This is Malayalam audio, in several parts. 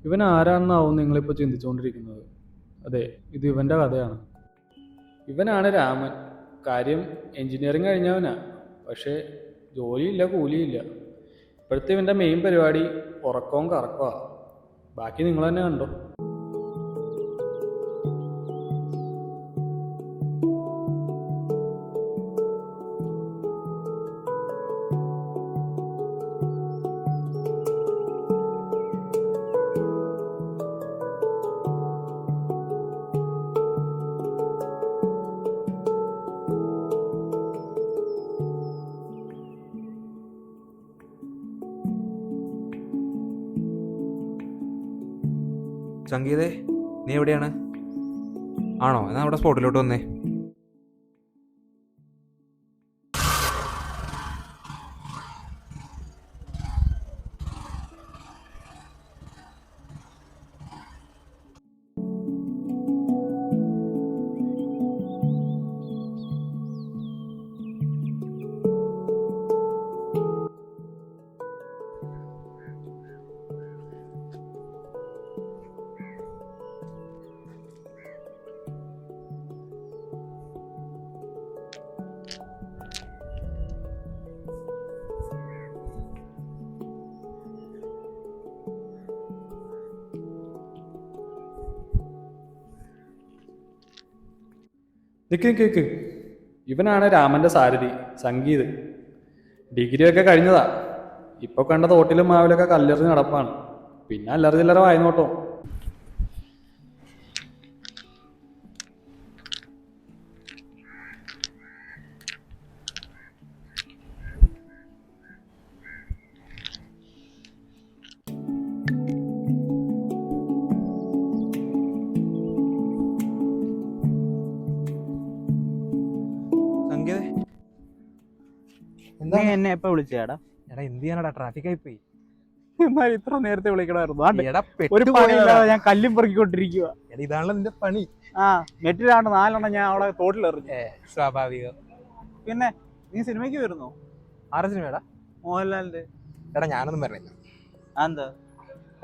ഇവൻ ആരാണെന്നാവും നിങ്ങളിപ്പോൾ ചിന്തിച്ചുകൊണ്ടിരിക്കുന്നത്. അതെ, ഇത് ഇവൻ്റെ കഥയാണ്. ഇവനാണ് രാമൻ. കാര്യം എൻജിനീയറിങ് കഴിഞ്ഞവനാ, പക്ഷേ ജോലിയില്ല, കൂലിയില്ല. ഇപ്പോഴത്തെ ഇവൻ്റെ മെയിൻ പരിപാടി ഉറക്കവും കറക്കമാണ്. ബാക്കി നിങ്ങൾ തന്നെ കണ്ടോ. സംഗീതേ, നീ എവിടെയാണ്? ആണോ? എന്നാ അവിടെ സ്പോട്ടിലോട്ട് വന്നേ. നിക്ക്. ഇവനാണ് രാമൻ്റെ സാരഥി സംഗീത്. ഡിഗ്രിയൊക്കെ കഴിഞ്ഞതാ. ഇപ്പൊ കണ്ട തോട്ടിലും മാവിലൊക്കെ കല്ലെറിഞ്ഞ് നടപ്പാണ്. പിന്നെ അല്ലറ ചില്ലറ വായനോട്ടോ. നീ എന്നെ എപ്പോ വിളിച്ചാടാ? എടാ എന്ത് ചെയ്യാനടാ, ട്രാഫിക് ആയി പോയി. ഇത്ര നേരത്തെ വിളിക്കണമായിരുന്നു. ഒരു പണിയില്ലാതെ ഞാൻ കല്ലും പെറുക്കിക്കൊണ്ടിരിക്കുക. ഇതാണല്ലോ നിന്റെ പണി. നെറ്റിലാണ് 4 ഞാൻ അവിടെ തോട്ടിലെറിഞ്ഞു. സ്വാഭാവികം. പിന്നെ നീ സിനിമയ്ക്ക് വരുന്നോ? ആരുടെ സിനിമ? മോഹൻലാലിന്റെ. എടാ ഞാനൊന്നും പറഞ്ഞില്ല. എന്താ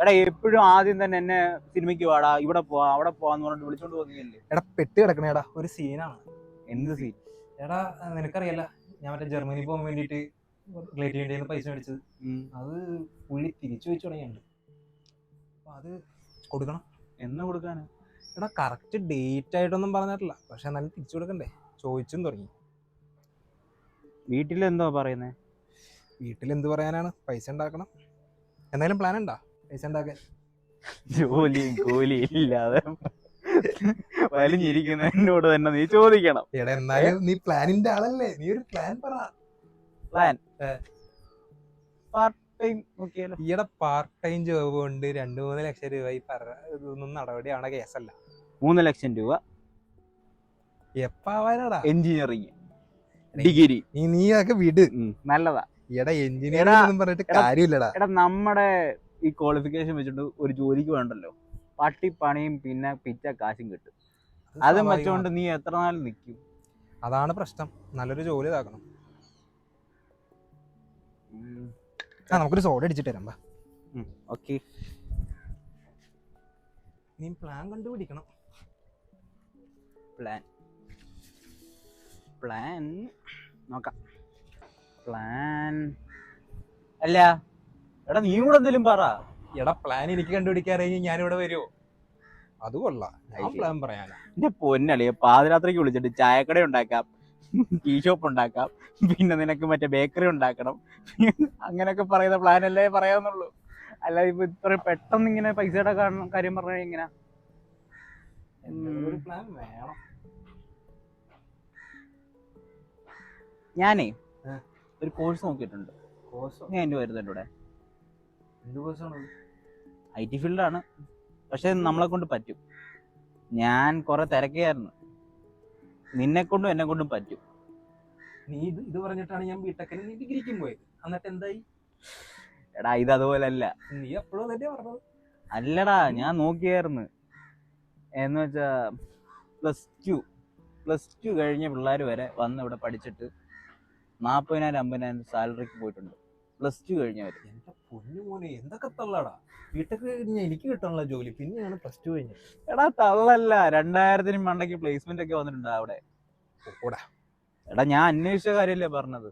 എടാ, എപ്പോഴും ആദ്യം തന്നെ എന്നെ സിനിമയ്ക്ക് വാടാ, ഇവിടെ പോവാ, അവിടെ പോവാന്ന് പറഞ്ഞിട്ട് വിളിച്ചോണ്ട് പോകുന്നില്ലേ? എടാ പെട്ട് കിടക്കണേടാ, ഒരു സീനാണ്. എന്ത് സീൻ? എടാ നിനക്കറിയല്ല, ഞാൻ മറ്റേ ജർമ്മനി പോകാൻ വേണ്ടിട്ട് ഗ്ലേറ്റ് പൈസ മേടിച്ചത്. അത് പുള്ളി തിരിച്ചു വെച്ച് തുടങ്ങിയുണ്ട്. അപ്പൊ അത് കൊടുക്കണം. എന്ന് കൊടുക്കാന്? എടാ കറക്റ്റ് ഡേറ്റ് ആയിട്ടൊന്നും പറഞ്ഞിട്ടില്ല, പക്ഷെ എന്നാലും തിരിച്ചു കൊടുക്കണ്ടേ? ചോദിച്ചും തുടങ്ങി. വീട്ടിലെന്തോ പറയുന്നേ? വീട്ടിലെന്ത് പറയാനാണ്, പൈസ ഉണ്ടാക്കണം. എന്തായാലും പ്ലാൻ ഉണ്ടാ പൈസ ഉണ്ടാക്കാൻ? ജോലിയും കൂലിയും ഇല്ലാതെ വലിഞ്ഞിരിക്കുന്ന എന്നോട് തന്നെ നീ ചോദിക്കണം. എടാ എന്നാലും നീ പ്ലാനിന്റെ ആളല്ലേ, നീ ഒരു പ്ലാൻ പറ. പ്ലാൻ പാർട്ട് ടൈം നോക്കിയാലോ? ഈയുടെ പാർട്ട് ടൈം ജോബ് കൊണ്ട് 2-3 ലക്ഷം രൂപ ഇതൊന്നും നടപടിയാണ് കേസല്ല. 3 ലക്ഷം രൂപ എപ്പാവാനാടാ? എഞ്ചിനീയറിങ് ഡിഗ്രി നീ ഒക്കെ വിട്, നല്ലതാ. എടാ എഞ്ചിനീയറിംഗ് പറഞ്ഞിട്ട് കാര്യമില്ലടാ. എടാ നമ്മുടെ ഈ ക്വാളിഫിക്കേഷൻ വെച്ചിട്ട് ഒരു ജോലിക്ക് വേണ്ടല്ലോ, പട്ടിപ്പണിയും പിന്നെ പിച്ച കാശും കിട്ടും. അതും വെച്ചോണ്ട് നീ എത്ര നാൾ നിൽക്കും? അതാണ് പ്രശ്നം. നല്ലൊരു ജോലി ഇതാക്കണം. നമുക്കൊരു സോഡ അടിച്ചിട്ട് തരാം. ഓക്കെ, നീ പ്ലാൻ കണ്ടുപിടിക്കണം. പ്ലാൻ നോക്കാം. പ്ലാൻ അല്ല എടാ നീ കൂടെ എന്തെങ്കിലും പറ. എടാ പ്ലാൻ എനിക്ക് കണ്ടുപിടിക്കാറിയ ഞാനിവിടെ വരുമോ? അത് കൊള്ളാം, ഞാൻ പ്ലാൻ പറയാനാ. എന്റെ പൊന്നളിയെ പാതിരാത്രിക്ക് വിളിച്ചിട്ട് ചായക്കട ഉണ്ടാക്കാം, ടീ ഷോപ്പ് ഉണ്ടാക്കാം, പിന്നെ നിനക്ക് മറ്റേ ബേക്കറി ഉണ്ടാക്കണം, അങ്ങനെയൊക്കെ പറയുന്ന പ്ലാനല്ലേ പറയാന്നുള്ളൂ. അല്ല ഇപ്പൊ ഇത്ര പെട്ടെന്ന് ഇങ്ങനെ പൈസയുടെ കാര്യം പറഞ്ഞ ഇങ്ങനെ ഒരു പ്ലാൻ വേണം. ഞാനേ ഒരു കോഴ്സ് നോക്കിയിട്ടുണ്ട്. കോഴ്സോ? നീ അതിന്റെ വരുന്നുണ്ട് ഇവിടെ. എന്ത് കോഴ്സാണ്? IT ഫീൽഡാണ്, പക്ഷെ നമ്മളെ കൊണ്ട് പറ്റും. ഞാൻ കുറെ തിരക്കിയായിരുന്നു. നിന്നെ കൊണ്ടും എന്നെ കൊണ്ടും പറ്റും. നീ ഇത് പറഞ്ഞിട്ടാണ് ഞാൻ ബിടെക്കിന് നീ ഡിഗ്രിക്കും പോയത്. എന്നിട്ട് എന്തായി? എടാ ഇത് അതുപോലെ അല്ല. നീ എപ്പോഴും തന്നെ പറഞ്ഞത്. അല്ലടാ ഞാൻ നോക്കിയായിരുന്നു. എന്ന് വെച്ചാ പ്ലസ് ടു കഴിഞ്ഞ പിള്ളേർ വരെ വന്ന് ഇവിടെ പഠിച്ചിട്ട് 40,000-50,000 സാലറിക്ക് പോയിട്ടുണ്ട്. +2 കഴിഞ്ഞവര്. എന്റെ പൊന്നു മോനെ എന്തൊക്കെ തള്ളാടാ. ബിടെക് കഴിഞ്ഞ എനിക്ക് കിട്ടാനുള്ള ജോലി പിന്നെയാണ് +2 കഴിഞ്ഞത്. എടാ തള്ളല്ല, 2000 മണ്ടയ്ക്ക് പ്ലേസ്മെന്റ് ഒക്കെ വന്നിട്ടുണ്ട് അവിടെ. ഓടാ. എടാ ഞാൻ അന്വേഷിച്ച കാര്യല്ലേ പറഞ്ഞത്.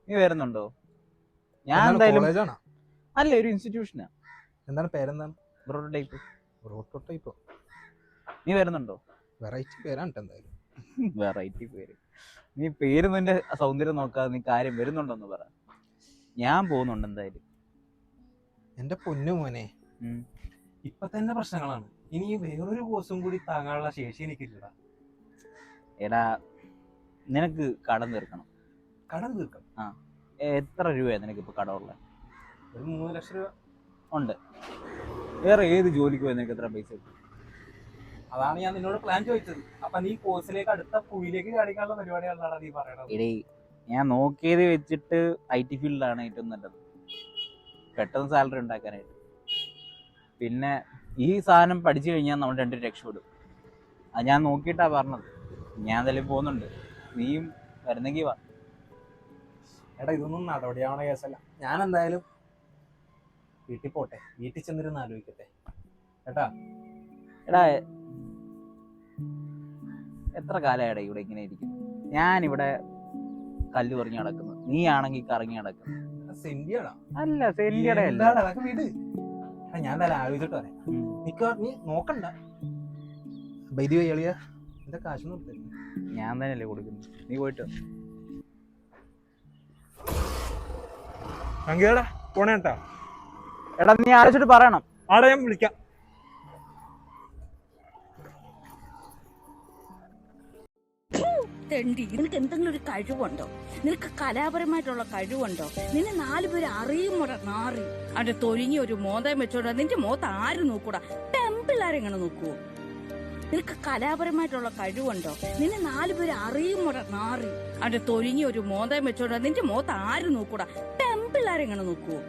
നീ വരുന്നുണ്ടോ? ഞാൻ എന്തായാലും കോളേജാണോ? അല്ല, ഒരു ഇൻസ്റ്റിറ്റ്യൂഷനാ. എന്താണ് പേരെന്താണ്? പ്രോട്ടോടൈപ്പ്. പ്രോട്ടോടൈപ്പോ? നീ വരുന്നുണ്ടോ? വെറൈറ്റി പേരാണ് എന്തായാലും. വെറൈറ്റി പേര്. നീ പേര് നിന്റെ സൗന്ദര്യം നോക്കാതെ നീ കാര്യം വരുന്നുണ്ടോന്ന് പറ. ഞാൻ പോകുന്നുണ്ട് എന്തായാലും. എന്റെ പൊന്നു മോനെ, ഇപ്പൊ തന്നെ പ്രശ്നങ്ങളാണ്. ഇനി വേറൊരു കോഴ്സും കൂടി താങ്ങാനുള്ള ശേഷി എനിക്കില്ലടാ. എടാ നിനക്ക് കടം തീർക്കണം. കടം തീർക്കണം? എത്ര രൂപയാണ് നിനക്ക് ഇപ്പൊ കടമുള്ള? ഒരു 3 ലക്ഷം രൂപ ഉണ്ട്. വേറെ ഏത് ജോലിക്ക് പോയി നിനക്ക് എത്ര പൈസ കിട്ടും? അതാണ് ഞാൻ നിന്നോട് പ്ലാൻ ചോദിച്ചത്. അപ്പൊ നീ കോഴ്സിലേക്ക് അടുത്ത കുഴിയിലേക്ക് കാണിക്കാനുള്ള പരിപാടികളാണ് നീ പറയണത്. എടേ ഞാൻ നോക്കിയത് വെച്ചിട്ട് IT ഫീൽഡിലാണ് ഏറ്റവും നല്ലത്, പെട്ടെന്ന് സാലറി ഉണ്ടാക്കാനായിട്ട്. പിന്നെ ഈ സാധനം പഠിച്ചു കഴിഞ്ഞാൽ നമ്മൾ രണ്ടും രക്ഷപ്പെടും. അത് ഞാൻ നോക്കിയിട്ടാ പറഞ്ഞത്. ഞാൻ എന്തായാലും പോകുന്നുണ്ട്, നീയും വരുന്നെങ്കിൽ വാ. എടാ ഇതൊന്നും നടപടിയാവണ കേസല്ല. ഞാൻ എന്തായാലും വീട്ടിൽ പോട്ടെ, വീട്ടിൽ ചെന്നിരുന്ന് ആലോചിക്കട്ടെ കേട്ടാ. എടാ എത്ര കാലമായിടാ ഇവിടെ ഇങ്ങനെ ഇരിക്കുന്നു? ഞാനിവിടെ കല്ല് പറഞ്ഞു നടക്കുന്നു, നീ ആണെങ്കിൽ കറങ്ങി നടക്കുന്നു. സെന്റിയാണോ? അല്ല സെന്റിയുടെ അല്ല. വീട് ഞാൻ എന്തായാലും ആലോചിച്ചിട്ട് പറയാം. നീ നോക്കണ്ട. ബൈദി എളിയ എന്റെ കാശ് കൊടുത്തേ. ഞാൻ തന്നെയല്ലേ കൊടുക്കുന്നു, നീ പോയിട്ട് അങ്ങേടാ പോണേട്ടാ. എടാ നീ ആലോചിച്ചിട്ട് പറയണം. ആടെ ഞാൻ വിളിക്കാം. നിനക്ക് എന്തെങ്കിലും ഒരു കഴിവുണ്ടോ? നിനക്ക് കലാപരമായിട്ടുള്ള കഴിവുണ്ടോ? നിന്നെ 4 പേര് അറിയുമോടാ നാറി. അവന്റെ തൊഴിഞ്ഞ ഒരു മോന്തം വെച്ചോടാ. നിന്റെ മോത്ത് ആര് നോക്കൂടാ? പെമ്പിള്ളാരെങ്ങനെ നോക്കുവോ? നിനക്ക് കലാപരമായിട്ടുള്ള കഴിവുണ്ടോ? നിന്നെ 4 പേര് അറിയുമോടാ നാറി. അവന്റെ തൊഴിഞ്ഞ ഒരു മോന്തം വെച്ചോടാ. നിന്റെ മോത്ത് ആര് നോക്കൂടാ? പെമ്പിള്ളാരെങ്ങനെ നോക്കുവോ?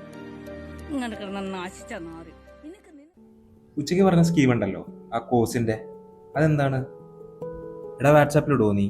ഇങ്ങനെ കിടന്ന നാശിച്ച നാറി. ഉച്ചയ്ക്ക് പറഞ്ഞ സ്കീം ഉണ്ടല്ലോ ആ കോഴ്സിന്റെ, അതെന്താണ്? എടാ വാട്സാപ്പിലിടുവോ നീ?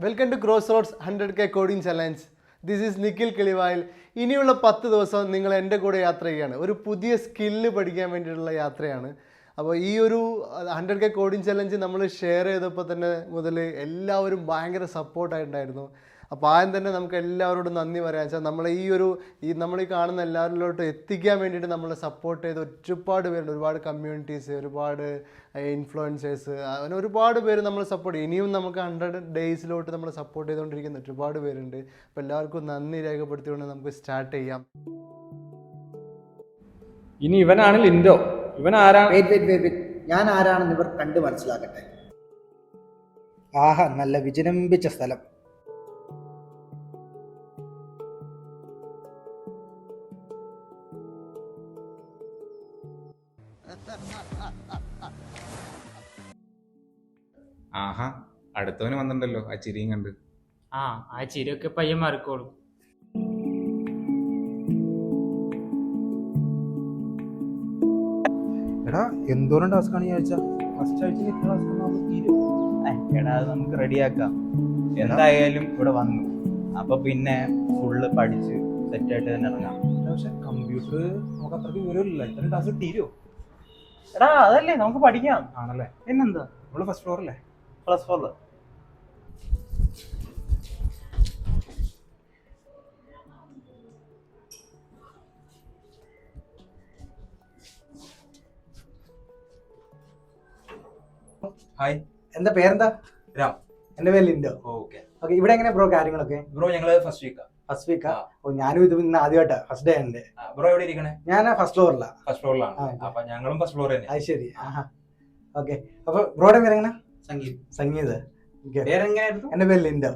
Welcome to Cross Roads 100K coding challenge. This is Nikhil Kilivayil. ഇനിയുള്ള 10 ദിവസം നിങ്ങൾ എൻ്റെ കൂടെ യാത്ര ചെയ്യുകയാണ്. ഒരു പുതിയ സ്കില്ല് പഠിക്കാൻ വേണ്ടിയിട്ടുള്ള യാത്രയാണ്. അപ്പോൾ ഈ ഒരു 100K കോഡിംഗ് ചലഞ്ച് നമ്മൾ ഷെയർ ചെയ്തപ്പോൾ തന്നെ മുതൽ എല്ലാവരും ഭയങ്കര സപ്പോർട്ടായിട്ടുണ്ടായിരുന്നു. അപ്പോൾ ആദ്യം തന്നെ നമുക്ക് എല്ലാവരോടും നന്ദി പറയാം. വെച്ചാൽ നമ്മളെ നമ്മൾ ഈ കാണുന്ന എല്ലാവരിലോട്ടും എത്തിക്കാൻ വേണ്ടിയിട്ട് നമ്മളെ സപ്പോർട്ട് ചെയ്ത് ഒരുപാട് പേരുണ്ട്. ഒരുപാട് കമ്മ്യൂണിറ്റീസ്, ഒരുപാട് ഇൻഫ്ലുവൻസേഴ്സ്, അങ്ങനെ ഒരുപാട് പേര് നമ്മൾ സപ്പോർട്ട് ചെയ്യും. ഇനിയും നമുക്ക് 100 ഡേയ്സിലോട്ട് നമ്മൾ സപ്പോർട്ട് ചെയ്തുകൊണ്ടിരിക്കുന്ന ഒരുപാട് പേരുണ്ട്. അപ്പോൾ എല്ലാവർക്കും നന്ദി രേഖപ്പെടുത്തിക്കൊണ്ട് നമുക്ക് സ്റ്റാർട്ട് ചെയ്യാം. ഇനി ഇവനാണ് ലിൻഡോ. ഇവൻ ആരാണ്? വെയിറ്റ് ഞാൻ ആരാണെന്ന് ഇവർ കണ്ടു മനസ്സിലാക്കട്ടെ. ആഹാ, നല്ല വിജൃംഭിച്ച സ്ഥലം. ആഹാ, അടുത്തവന് വന്നിട്ടുണ്ടല്ലോ ആ ചിരിയും കണ്ട്. ആ ചിരിയൊക്കെ പയ്യൻ മറിക്കോളും. എടാ എന്തോരം ടാസ്ക്കാണ് ഈ ആഴ്ച? ഫസ്റ്റ് ആഴ്ച ഇത്ര ടാസ്ക് തീരും. എടാ അത് നമുക്ക് റെഡിയാക്കാം. എന്തായാലും ഇവിടെ വന്നു, അപ്പൊ പിന്നെ ഫുള്ള് പഠിച്ച് സെറ്റായിട്ട് തന്നെ ഇറങ്ങാം. പക്ഷെ കമ്പ്യൂട്ടർ നമുക്ക് അത്രയ്ക്ക് വിവരമില്ല. ഇത്രയും ടാസ്ക് തീരുമോ? എടാ അതല്ലേ നമുക്ക് പഠിക്കാം. ആണല്ലേ? പിന്നെന്താ, നമ്മള് ഫസ്റ്റ് ഫ്ലോർ അല്ലേ? +4. ഹായ്, എന്താ പേരെന്താ? രാം. എന്റെ പേര് ലിൻഡോ. ഓക്കെ ഓക്കെ, ഇവിടെ എങ്ങനെ ബ്രോ കാര്യങ്ങളൊക്കെ? ബ്രോ, ഞങ്ങള് ഫസ്റ്റ് വീക്കാ. ഫസ്റ്റ് വീക്കാ? ഓ, ഞാനും ഇത് ഇന്ന് ആദ്യമായിട്ടാ, ഫസ്റ്റ് ഡേ ഉണ്ട്. ബ്രോ എവിടെ ഇരിക്കണേ? ഞാൻ ഫസ്റ്റ് ഫ്ലോറിലാ. ഫസ്റ്റ് ഫ്ലോറിലാണ്. ആ, ഓക്കേ. അപ്പൊ ഞങ്ങളും ഫസ്റ്റ് ഫ്ലോർ തന്നെ. അത് ശരി. ആഹാ, ഓക്കെ. അപ്പൊ ബ്രോയുടെ പേര് എങ്ങനെ? സംഗീത്. സംഗീത്. പേരെങ്ങനെയായിരുന്നു? എന്റെ പേര് Lindo.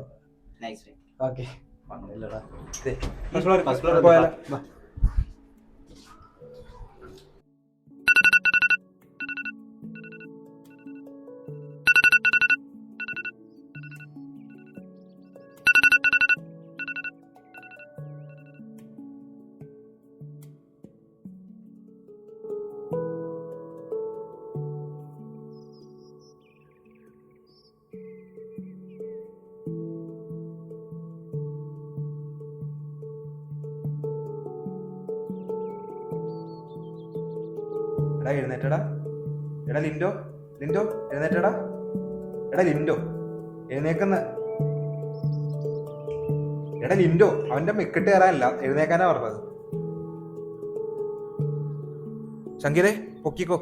Nice. Okay. First floor. First floor പോയാലോ? എടാ എഴുന്നേറ്റടാ. എടാ ലിൻഡോ, ലിൻഡോ എഴുന്നേറ്റടാ. എടാ ലിൻഡോ എഴുന്നേക്കുന്ന. എടാ ലിൻഡോ, അവന്റെ മെക്കിട്ട് കയറാനല്ല, എഴുന്നേക്കാനാ പറഞ്ഞത്. സംഗീതേ, പൊക്കിക്കോ.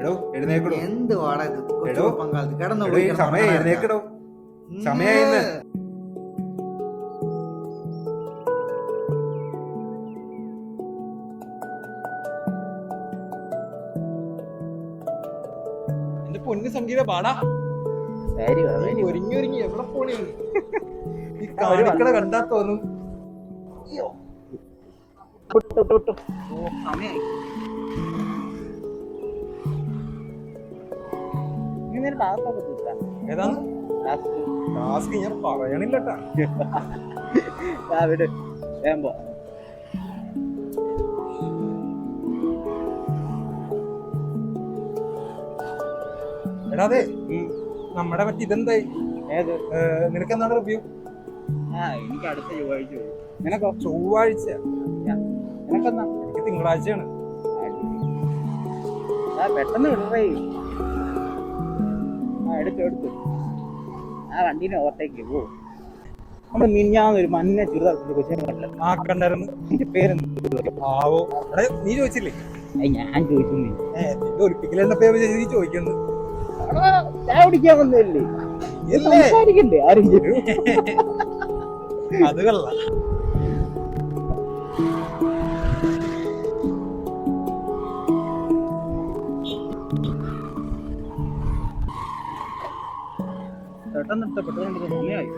എടോ എഴുന്നേക്കടോ. എന്ത് വാടാ ഇത്? എടോ, പങ്കാളി കിടന്നു എടോ, ഈ സമയം എഴുന്നേക്കടോ. സമയായിന്ന്. എന്റെ പൊന്ന് സംഗീത പാടാ. ഒരുങ്ങി എവിടെ പോണേ? ഈ കാണിക്കണ കണ്ടാ തോന്നും. ഏതാണ് ടാസ്ക്? ഞാൻ പറയണില്ലട്ടാ. എടാ അതെ, നമ്മുടെ മറ്റേ ഇതെന്തായി? നിനക്ക് എന്താണ് റിവ്യൂ? എനിക്ക് അടുത്ത ചൊവ്വാഴ്ച. നിനക്കോ? ചൊവ്വാഴ്ച? നിനക്കെന്നാ? എനിക്ക് തിങ്കളാഴ്ചയാണ്. പെട്ടെന്ന് വിടറേ. എടുത്തു ആ വണ്ടീനെ ഓവർടേക്ക് പോ. നമ്മുടെ മിഞ്ഞാന്നൊരു മഞ്ഞ ചെറുതായിട്ട് കൊച്ചിനെ കണ്ടല്ലോ. ആ കണ്ടായിരുന്നു. എന്റെ പേരെന്ത്? ആവോ. എടാ നീ ചോദിച്ചില്ലേ? ഞാൻ ചോദിച്ചു. ഒളിപ്പിക്കൽ എന്ന പേര് നീ ചോദിക്കുന്നു. ചായ കുടിക്കാൻ വന്നതല്ലേ? സംസാരിക്കണ്ടേ ആരെങ്കിലും? അത് കള്ള. പെട്ടെന്ന് സമയമായി.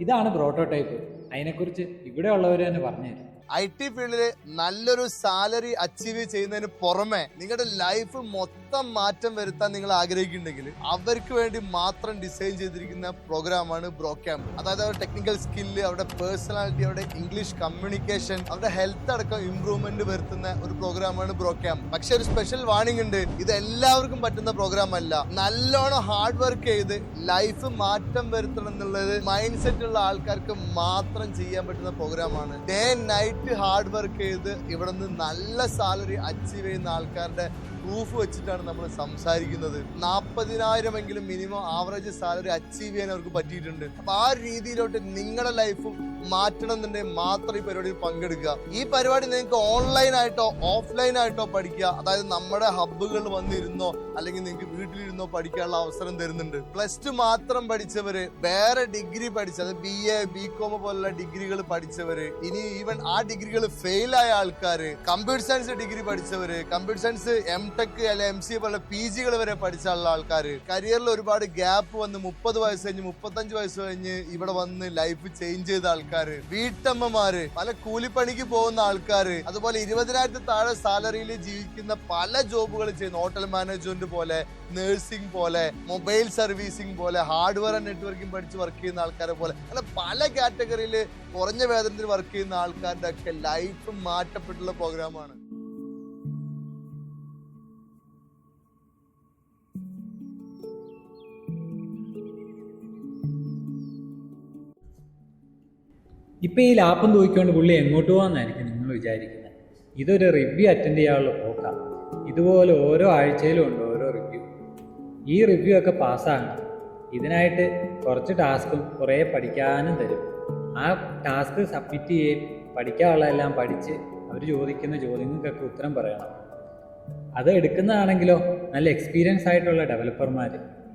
ഇതാണ് പ്രോട്ടോടൈപ്പ്. അതിനെക്കുറിച്ച് ഇവിടെ ഉള്ളവർ തന്നെ പറഞ്ഞുതരും. IT ഫീൽഡില് നല്ലൊരു സാലറി അച്ചീവ് ചെയ്യുന്നതിന് പുറമെ നിങ്ങളുടെ ലൈഫ് മൊത്തം മാറ്റം വരുത്താൻ നിങ്ങൾ ആഗ്രഹിക്കുന്നുണ്ടെങ്കിൽ അവർക്ക് വേണ്ടി മാത്രം ഡിസൈൻ ചെയ്തിരിക്കുന്ന പ്രോഗ്രാമാണ് ബ്രോ ക്യാമ്പ്. അതായത് അവരുടെ ടെക്നിക്കൽ സ്കില്ല്, അവരുടെ പേഴ്സണാലിറ്റി, അവരുടെ ഇംഗ്ലീഷ് കമ്മ്യൂണിക്കേഷൻ, അവരുടെ ഹെൽത്ത് അടക്കം ഇംപ്രൂവ്മെന്റ് വരുത്തുന്ന ഒരു പ്രോഗ്രാമാണ് ബ്രോ ക്യാമ്പ്. പക്ഷെ ഒരു സ്പെഷ്യൽ വാർണിംഗ് ഉണ്ട്, ഇത് എല്ലാവർക്കും പറ്റുന്ന പ്രോഗ്രാം അല്ല. നല്ലോണം ഹാർഡ് വർക്ക് ചെയ്ത് ലൈഫ് മാറ്റം വരുത്തണം എന്നുള്ളത് മൈൻഡ് സെറ്റ് ഉള്ള ആൾക്കാർക്ക് മാത്രം ചെയ്യാൻ പറ്റുന്ന പ്രോഗ്രാമാണ്. ഡേ നൈറ്റ് ഹാർഡ് വർക്ക് ചെയ്ത് ഇവിടെ നിന്ന് നല്ല സാലറി അച്ചീവ് ചെയ്യുന്ന ആൾക്കാരുടെ പ്രൂഫ് വെച്ചിട്ടാണ് നമ്മൾ സംസാരിക്കുന്നത്. 40,000 മിനിമം ആവറേജ് സാലറി അച്ചീവ് ചെയ്യാൻ അവർക്ക് പറ്റിയിട്ടുണ്ട്. അപ്പൊ ആ രീതിയിലോട്ട് നിങ്ങളുടെ ലൈഫും മാറ്റണം എന്നുണ്ടെങ്കിൽ മാത്രം ഈ പരിപാടിയിൽ പങ്കെടുക്കുക. ഈ പരിപാടി നിങ്ങൾക്ക് ഓൺലൈൻ ആയിട്ടോ ഓഫ്ലൈൻ ആയിട്ടോ പഠിക്കുക. അതായത് നമ്മുടെ ഹബ്ബുകളിൽ വന്നിരുന്നോ അല്ലെങ്കിൽ നിങ്ങൾക്ക് വീട്ടിലിരുന്നോ പഠിക്കാനുള്ള അവസരം തരുന്നുണ്ട്. +2 മാത്രം പഠിച്ചവര്, വേറെ ഡിഗ്രി പഠിച്ചത് BA BCom പോലുള്ള ഡിഗ്രികൾ പഠിച്ചവര്, ഇനി ഈവൻ ആ ഡിഗ്രികൾ ഫെയിൽ ആയ ആൾക്കാര്, കമ്പ്യൂട്ടർ സയൻസ് ഡിഗ്രി പഠിച്ചവര്, കമ്പ്യൂട്ടർ സയൻസ് MTech അല്ലെ MCA പോലുള്ള PGകൾ വരെ പഠിച്ചുള്ള ആൾക്കാര്, കരിയറിൽ ഒരുപാട് ഗ്യാപ്പ് വന്ന് 30 വയസ്സ് കഴിഞ്ഞ് 35 വയസ്സ് കഴിഞ്ഞ് ഇവിടെ വന്ന് ലൈഫ് ചേഞ്ച് ചെയ്ത ആൾക്കാര്, വീട്ടമ്മമാര്, പല കൂലിപ്പണിക്ക് പോകുന്ന ആൾക്കാര്, അതുപോലെ 20,000 താഴെ സാലറിയിൽ ജീവിക്കുന്ന പല ജോബുകൾ ചെയ്യുന്ന ഹോട്ടൽ മാനേജ്മെന്റ് പോലെ, നഴ്സിംഗ് പോലെ, മൊബൈൽ സർവീസിംഗ് പോലെ, ഹാർഡ്വെയർ ആൻഡ് നെറ്റ്വർക്കിംഗ് പഠിച്ച് വർക്ക് ചെയ്യുന്ന ആൾക്കാരെ പോലെ, അങ്ങനെ പല കാറ്റഗറിയിൽ കുറഞ്ഞ വേതനത്തിൽ വർക്ക് ചെയ്യുന്ന ആൾക്കാരുടെ ഒക്കെ ലൈഫ് മാറ്റപ്പെട്ടുള്ള പ്രോഗ്രാമാണ്. ഇപ്പം ഈ ലാപ്പം തൂക്കിക്കൊണ്ട് പുള്ളി എങ്ങോട്ട് പോകാമെന്നായിരിക്കും നിങ്ങൾ വിചാരിക്കുന്നത്. ഇതൊരു റിവ്യൂ അറ്റൻഡ് ചെയ്യാനുള്ള പോക്കാണ്. ഇതുപോലെ ഓരോ ആഴ്ചയിലും ഉണ്ട് ഓരോ റിവ്യൂ. ഈ റിവ്യൂ ഒക്കെ പാസ്സാകണം. ഇതിനായിട്ട് കുറച്ച് ടാസ്കും കുറേ പഠിക്കാനും തരും. ആ ടാസ്ക് സബ്മിറ്റ് ചെയ്യുകയും പഠിക്കാനുള്ളതെല്ലാം പഠിച്ച് അവർ ചോദിക്കുന്ന ചോദ്യങ്ങൾക്കൊക്കെ ഉത്തരം പറയണം. അത് എടുക്കുന്നതാണെങ്കിലോ നല്ല എക്സ്പീരിയൻസ് ആയിട്ടുള്ള ഡെവലപ്പർമാർ.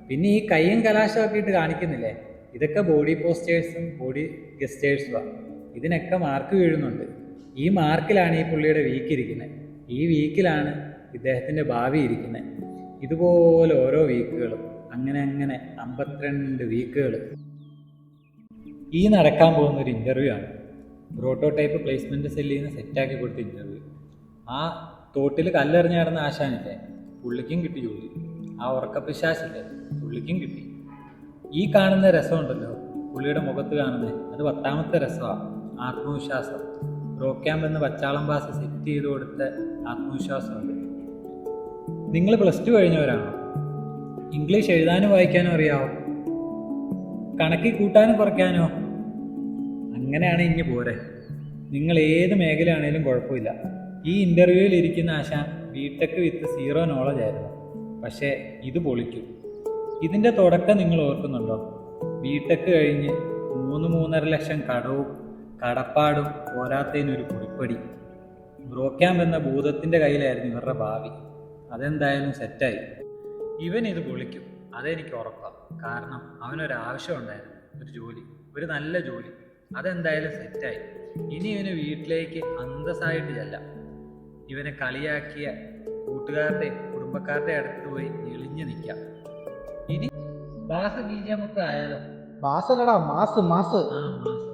പിന്നെ ഈ കയ്യും കലാശമൊക്കെ ഇട്ട് കാണിക്കുന്നില്ലേ, ഇതൊക്കെ ബോഡി പോസ്റ്റേഴ്സും ബോഡി ഗസ്റ്റേഴ്സുമാണ്. ഇതിനൊക്കെ മാർക്ക് വീഴുന്നുണ്ട്. ഈ മാർക്കിലാണ് ഈ പുള്ളിയുടെ വീക്ക് ഇരിക്കുന്നത്. ഈ വീക്കിലാണ് ഇദ്ദേഹത്തിൻ്റെ ഭാവി ഇരിക്കുന്നത്. ഇതുപോലെ ഓരോ വീക്കുകളും അങ്ങനെ 52 വീക്കുകൾ. ഈ നടക്കാൻ പോകുന്നൊരു ഇൻ്റർവ്യൂ ആണ്. പ്രോട്ടോടൈപ്പ് പ്ലേസ്മെൻറ്റ് സെല്ലിൽ നിന്ന് സെറ്റാക്കി കൊടുത്ത ഇൻ്റർവ്യൂ. ആ തോട്ടിൽ കല്ലെറിഞ്ഞ് നടന്ന ആശാനില്ലേ, പുള്ളിക്കും കിട്ടി ജോലി. ആ ഉറക്കപ്പിശാശില്ലേ, പുള്ളിക്കും കിട്ടി. ഈ കാണുന്ന രസമുണ്ടല്ലോ പുള്ളിയുടെ മുഖത്ത് കാണുന്നത്, അത് 10ാമത്തെ രസമാണ്. ആത്മവിശ്വാസം. റോ ക്യാമ്പ് എന്ന പച്ചാളം പാസ് സെറ്റ് ചെയ്ത് കൊടുത്ത ആത്മവിശ്വാസമുണ്ട്. നിങ്ങൾ +2 കഴിഞ്ഞവരാണോ? ഇംഗ്ലീഷ് എഴുതാനും വായിക്കാനും അറിയാവോ? കണക്കിൽ കൂട്ടാനും കുറയ്ക്കാനോ? അങ്ങനെയാണ് ഇനി പോരെ. നിങ്ങൾ ഏത് മേഖലയാണേലും കുഴപ്പമില്ല. ഈ ഇൻ്റർവ്യൂവിൽ ഇരിക്കുന്ന ആശാൻ BTech വിത്ത് 0 നോളജ് ആയിരുന്നു. പക്ഷേ ഇത് പൊളിക്കും. ഇതിൻ്റെ തുടക്കം നിങ്ങൾ ഓർക്കുന്നുണ്ടോ? BTech കഴിഞ്ഞ് 3-3.5 ലക്ഷം കടവും കടപ്പാടും പോരാത്തതിനൊരു കുറിപ്പടി. ബ്രോ ക്യാമ്പ് എന്ന ഭൂതത്തിൻ്റെ കയ്യിലായിരുന്നു ഇവരുടെ ഭാവി. അതെന്തായാലും സെറ്റായി. ഇവൻ ഇത് പൊളിക്കും, അതെനിക്ക് ഉറപ്പാണ്. കാരണം അവനൊരാവശ്യം ഉണ്ടായിരുന്നു, ഒരു ജോലി, ഒരു നല്ല ജോലി. അതെന്തായാലും സെറ്റായി. ഇനി ഇവന് വീട്ടിലേക്ക് അന്തസ്സായിട്ട് ചെല്ലാം. ഇവനെ കളിയാക്കിയ കൂട്ടുകാരുടെ കുടുംബക്കാരുടെ അടുത്ത് പോയി എളിഞ്ഞു നിൽക്കാം. ഇനി ബാസ് BJ മുത്ത് ആയാലോ? മാസല്ലടാ, മാസ്. ആ മാസ്.